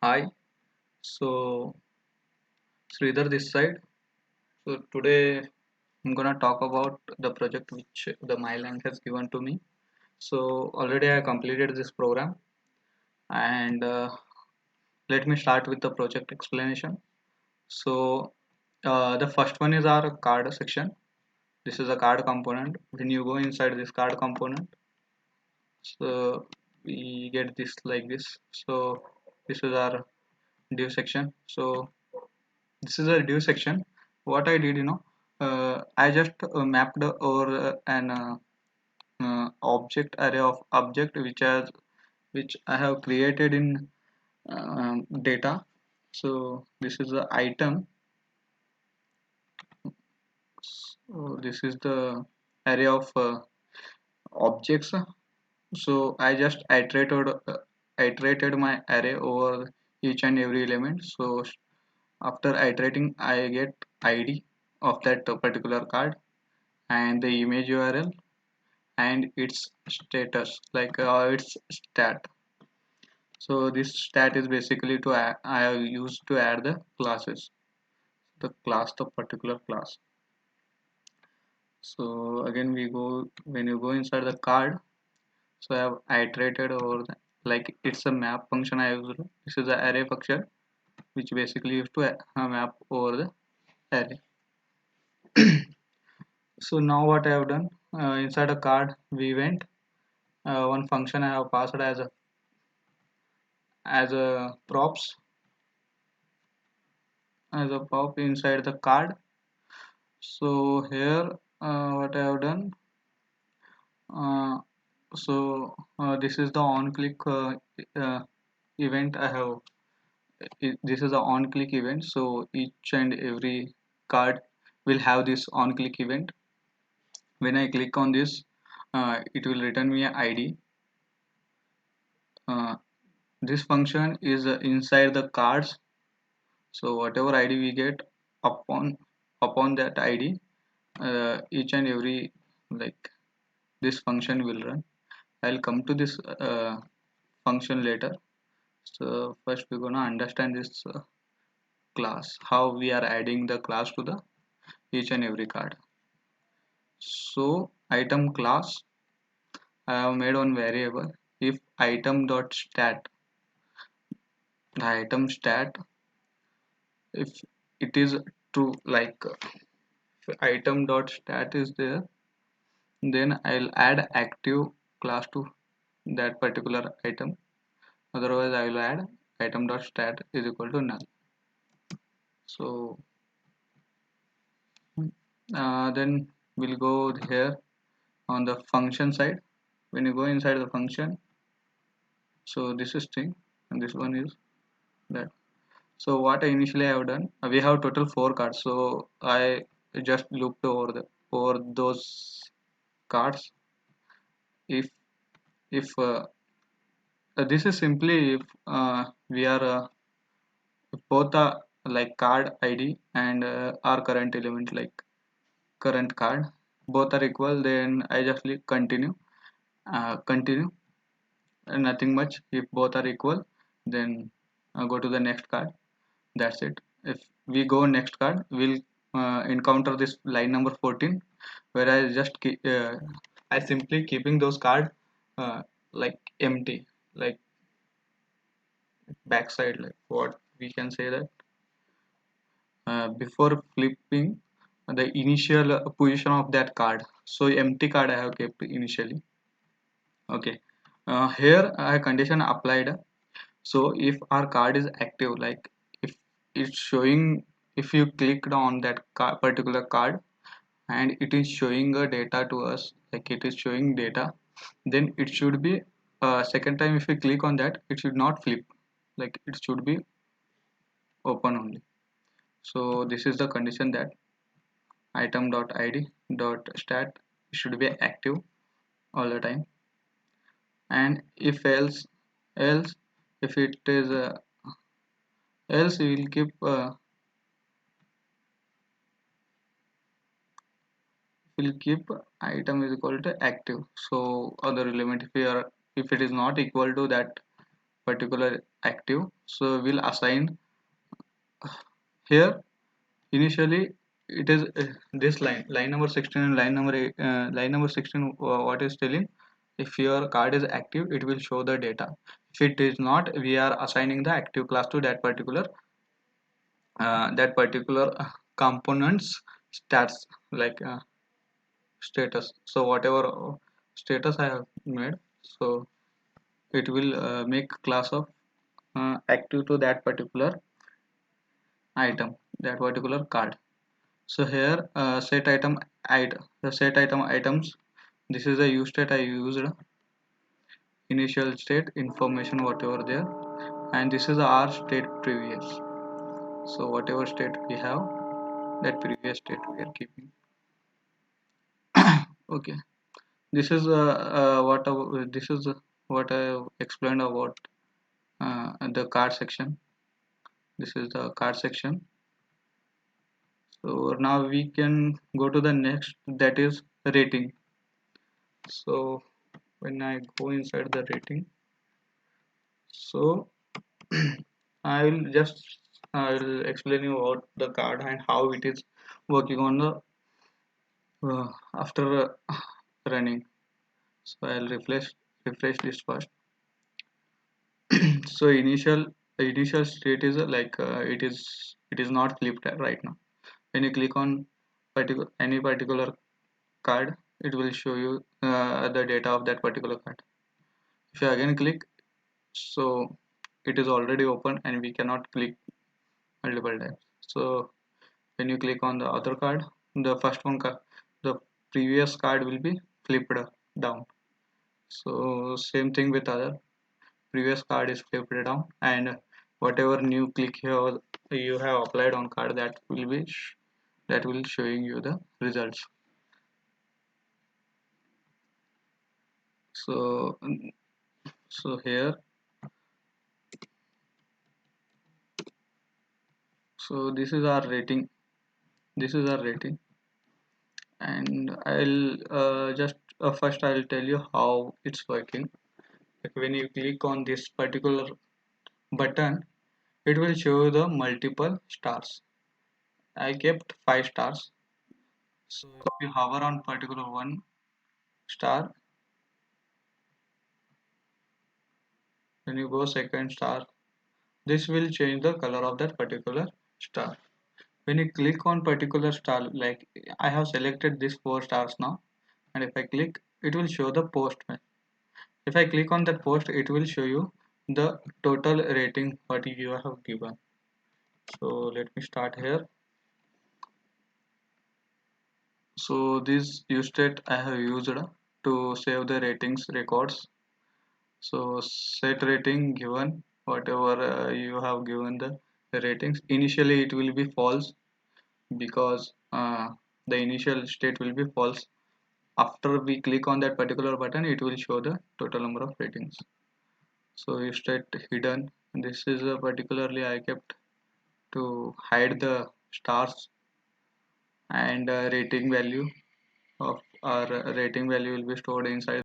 Hi, so Sridhar this side. So today I'm gonna talk about the project which the Mylang has given to me. So already I completed this program and let me start with the project explanation. So the first one is our card section. This is a card component. When you go inside this card component, so we get this like this. So this is our div section. So this is a div section. What I did, I just mapped over an object array of object which I have created in data. So this is the item. So this is the array of objects. So I just iterated my array over each and every element. So after iterating, I get ID of that particular card and the image URL and its status, like its stat. So this stat is basically to add, I have used to add the classes, the particular class. So again we go when you go inside the card. So I have iterated over like it's a map function I used. This is the array function which basically used to map over the array. So now what I have done, inside a card we went one function I have passed as a props as a prop inside the card. So here what I have done, uh, this is the on click uh, event I have. This is the on click event, so each and every card will have this on click event. When I click on this, it will return me a ID. uh, this function is inside the cards. So whatever ID we get upon that ID, each and every, like, this function will run. I'll come to this function later. So first we're gonna understand this class, how we are adding the class to the each and every card. So item class, I have made one variable. If item dot stat, the item stat, if it is true, like if item dot stat is there, then I'll add active class to that particular item. Otherwise I will add item dot stat is equal to null. So then we'll go here on the function side. When you go inside the function, so this is string and this one is that. So what I initially have done, we have total 4 cards, so I just looped over those cards. If this is simply if we are both are like card ID and our current element, like current card, both are equal, then I just click continue, and nothing much. If both are equal, then go to the next card. That's it. If we go next card, we'll encounter this line number 14, where I simply keeping those card like empty, like backside, like what we can say that before flipping the initial position of that card. So empty card I have kept initially. Okay. Here a condition applied. So if our card is active, like if it's showing, if you clicked on that particular card and it is showing a data to us, like it is showing data, then it should be second time if we click on that, it should not flip, like it should be open only. So this is the condition that item dot id dot stat should be active all the time. And if else if it is else we will keep item is equal to active. So other element, if we are, if it is not equal to that particular active, so we'll assign here. Initially it is this line number 16 and line number 16, what is telling, if your card is active it will show the data. If it is not, we are assigning the active class to that particular components stats, like status. So whatever status I have made, so it will make class of active to that particular item, that particular card. So here set item the set item items, this is the use state I used, initial state information whatever there, and this is our state previous. So whatever state we have, that previous state we are keeping. Okay, this is this is what I explained about the card section. This is the card section. So now we can go to the next, that is rating. So when I go inside the rating, so I will explain you about the card and how it is working on the after running. So I'll refresh this first. So initial state is it is not flipped right now. When you click on any particular card, it will show you the data of that particular card. If you again click, so it is already open and we cannot click multiple times. So when you click on the other card, the first one card, the previous card will be flipped down. So same thing with other, previous card is flipped down, and whatever new click here you have applied on card, that will showing you the results. So here, so this is our rating, and I'll just first I'll tell you how it's working. Like when you click on this particular button, it will show the multiple stars. I kept 5 stars. So if you hover on particular one star, when you go second star, this will change the color of that particular star. When you click on particular star, like I have selected these 4 stars now, and if I click, it will show the post. If I click on that post, it will show you the total rating what you have given. So let me start here. So this use state I have used to save the ratings records. So set rating given whatever you have given the ratings. Initially it will be false because the initial state will be false. After we click on that particular button, it will show the total number of ratings. So you state hidden. This is particularly I kept to hide the stars, and rating value of our rating value will be stored inside